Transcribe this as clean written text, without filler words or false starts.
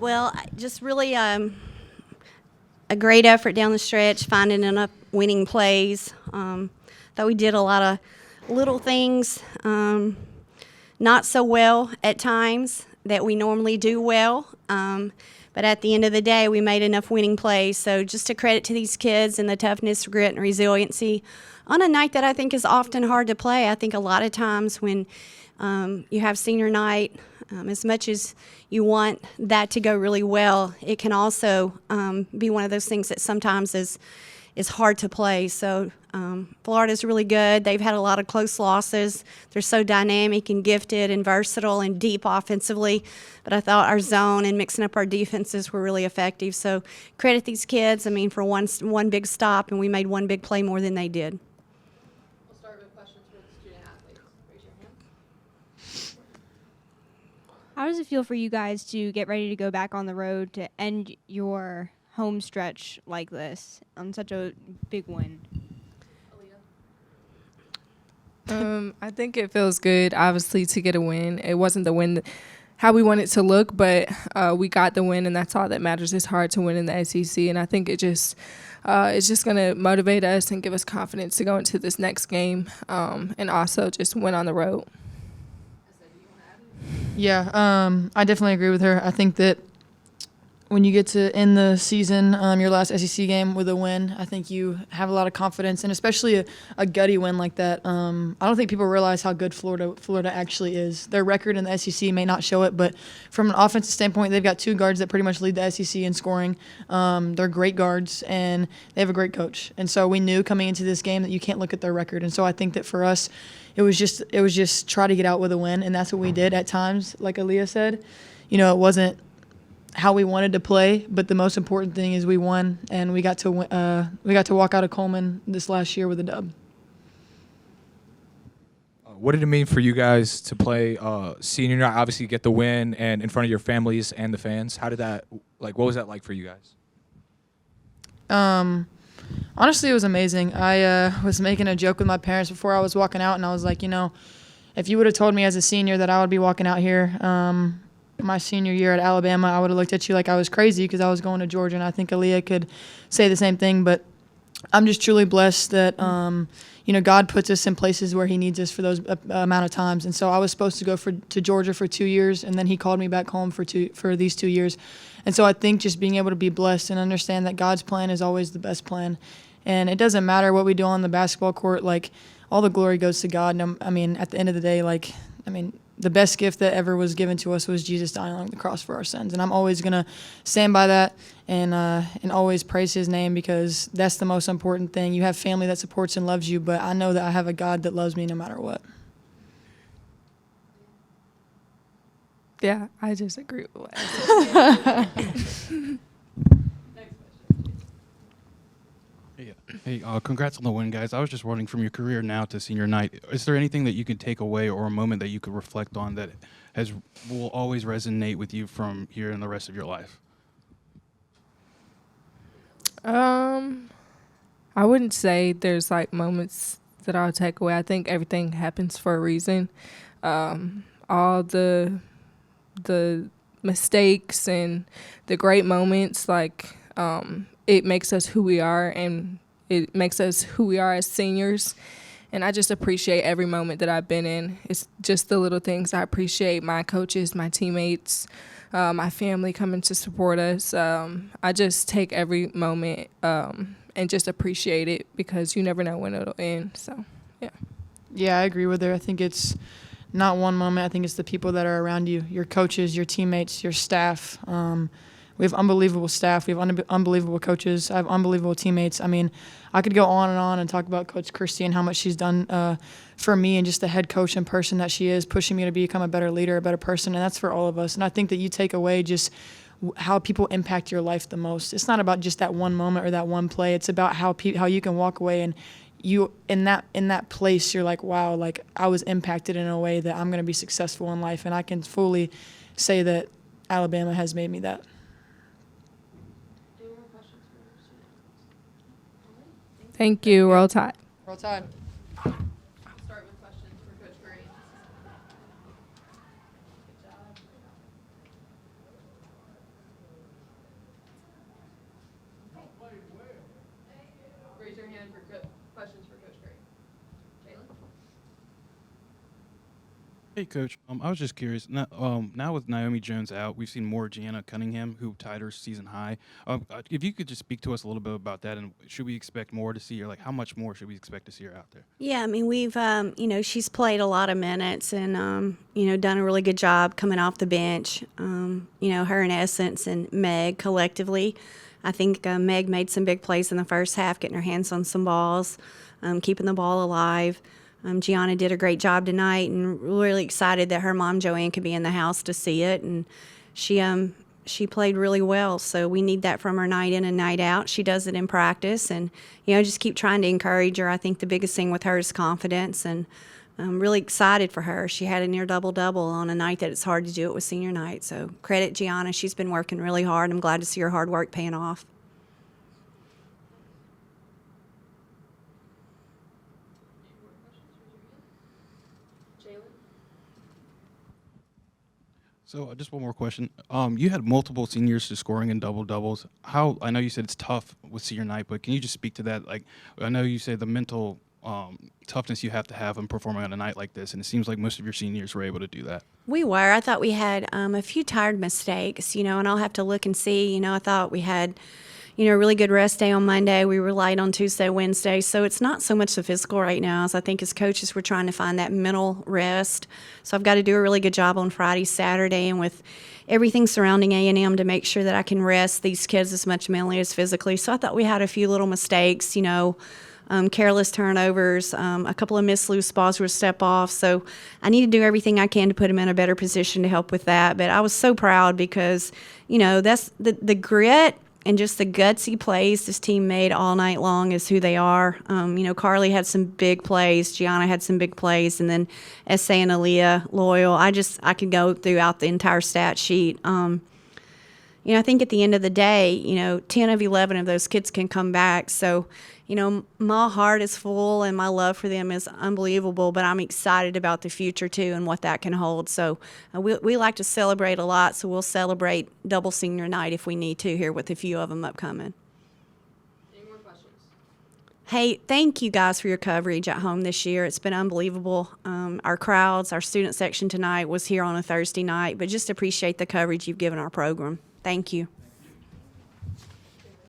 Well, just really a great effort down the stretch, finding enough winning plays. Thought we did a lot of little things, not so well at times that we normally do well. But at the end of the day, we made enough winning plays. So just a credit to these kids and the toughness, grit, and resiliency on a night that I think is often hard to play. I think a lot of times when you have senior night, as much as you want that to go really well, it can also be one of those things that sometimes is hard to play. So Florida's really good. They've had a lot of close losses. They're so dynamic and gifted and versatile and deep offensively. But I thought our zone and mixing up our defenses were really effective. So credit these kids, for one big stop, and we made one big play more than they did. We'll start with questions for the student athletes. Raise your hand. How does it feel for you guys to get ready to go back on the road to end your home stretch like this on such a big win? I think it feels good, obviously, to get a win. It wasn't the win how we wanted it to look, but we got the win, and that's all that matters. It's hard to win in the SEC, and I think it's just going to motivate us and give us confidence to go into this next game, and also just win on the road. Yeah, I definitely agree with her. I think that when you get to end the season, your last SEC game with a win, I think you have a lot of confidence, and especially a gutty win like that. I don't think people realize how good Florida actually is. Their record in the SEC may not show it, but from an offensive standpoint, they've got two guards that pretty much lead the SEC in scoring. They're great guards, and they have a great coach. And so we knew coming into this game that you can't look at their record. And so I think that for us, it was just try to get out with a win, and that's what we did at times. Like Aaliyah said, it wasn't how we wanted to play, but the most important thing is we won, and we got to walk out of Coleman this last year with a dub. What did it mean for you guys to play senior night? Obviously, get the win and in front of your families and the fans. How did that what was that like for you guys? Honestly, it was amazing. I was making a joke with my parents before I was walking out, and I was like, if you would have told me as a senior that I would be walking out here my senior year at Alabama, I would have looked at you like I was crazy because I was going to Georgia, and I think Aaliyah could say the same thing. But I'm just truly blessed that God puts us in places where He needs us for those amount of times. And so I was supposed to go to Georgia for 2 years, and then He called me back home for these 2 years. And so I think just being able to be blessed and understand that God's plan is always the best plan, and it doesn't matter what we do on the basketball court. All the glory goes to God. And at the end of the day, the best gift that ever was given to us was Jesus dying on the cross for our sins. And I'm always going to stand by that and always praise His name, because that's the most important thing. You have family that supports and loves you, but I know that I have a God that loves me no matter what. Yeah, I just agree with what I said. Hey, congrats on the win, guys. I was just wondering, from your career now to senior night, is there anything that you can take away or a moment that you could reflect on that will always resonate with you from here and the rest of your life? I wouldn't say there's moments that I'll take away. I think everything happens for a reason. All the mistakes and the great moments, it makes us who we are, and it makes us who we are as seniors. And I just appreciate every moment that I've been in. It's just the little things. I appreciate my coaches, my teammates, my family coming to support us. I just take every moment and just appreciate it, because you never know when it'll end. So, yeah. Yeah, I agree with her. I think it's not one moment. I think it's the people that are around you, your coaches, your teammates, your staff. We have unbelievable staff. We have unbelievable coaches. I have unbelievable teammates. I could go on and talk about Coach Kirsty and how much she's done for me, and just the head coach and person that she is, pushing me to become a better leader, a better person, and that's for all of us. And I think that you take away just how people impact your life the most. It's not about just that one moment or that one play. It's about how you can walk away and you in that place, you're like, wow, I was impacted in a way that I'm going to be successful in life, and I can fully say that Alabama has made me that. Thank you. Roll Tide. Roll Tide. I'll start with questions for Coach Green. Good job. Raise your hand for questions for Coach Gray. Jalen? Hey, Coach. I was just curious. Now with Naomi Jones out, we've seen more Gianna Cunningham, who tied her season high. If you could just speak to us a little bit about that, and should we expect more to see her? Like, how much more should we expect to see her out there? Yeah, I mean, we've, she's played a lot of minutes and, done a really good job coming off the bench. Her and Essence and Meg collectively. I think Meg made some big plays in the first half, getting her hands on some balls, keeping the ball alive. Gianna did a great job tonight, and really excited that her mom Joanne could be in the house to see it. And she played really well, so we need that from her night in and night out. She does it in practice, and just keep trying to encourage her. I think the biggest thing with her is confidence, and I'm really excited for her. She had a near double-double on a night that it's hard to do it with senior night. So credit Gianna. She's been working really hard. I'm glad to see her hard work paying off. Any more questions? Raise your hand. Jalen? So just one more question. You had multiple seniors to scoring in double doubles. I know you said it's tough with senior night, but can you just speak to that? Like, I know you said the mental toughness you have to have in performing on a night like this, and it seems like most of your seniors were able to do that. We were. I thought we had a few tired mistakes, and I'll have to look and see. I thought we had, a really good rest day on Monday. We were light on Tuesday, Wednesday. So it's not so much the physical right now as I think as coaches we're trying to find that mental rest. So I've got to do a really good job on Friday, Saturday, and with everything surrounding A&M to make sure that I can rest these kids as much mentally as physically. So I thought we had a few little mistakes, careless turnovers, a couple of missed loose balls were a step off. So I need to do everything I can to put them in a better position to help with that. But I was so proud because, that's the grit and just the gutsy plays this team made all night long is who they are. Carly had some big plays. Gianna had some big plays. And then S.A. and Aaliyah, loyal. I could go throughout the entire stat sheet. I think at the end of the day, 10 of 11 of those kids can come back. So, my heart is full and my love for them is unbelievable, but I'm excited about the future too and what that can hold. So we like to celebrate a lot, so we'll celebrate double senior night if we need to here with a few of them upcoming. Any more questions? Hey, thank you guys for your coverage at home this year. It's been unbelievable. Our crowds, our student section tonight was here on a Thursday night, but just appreciate the coverage you've given our program. Thank you.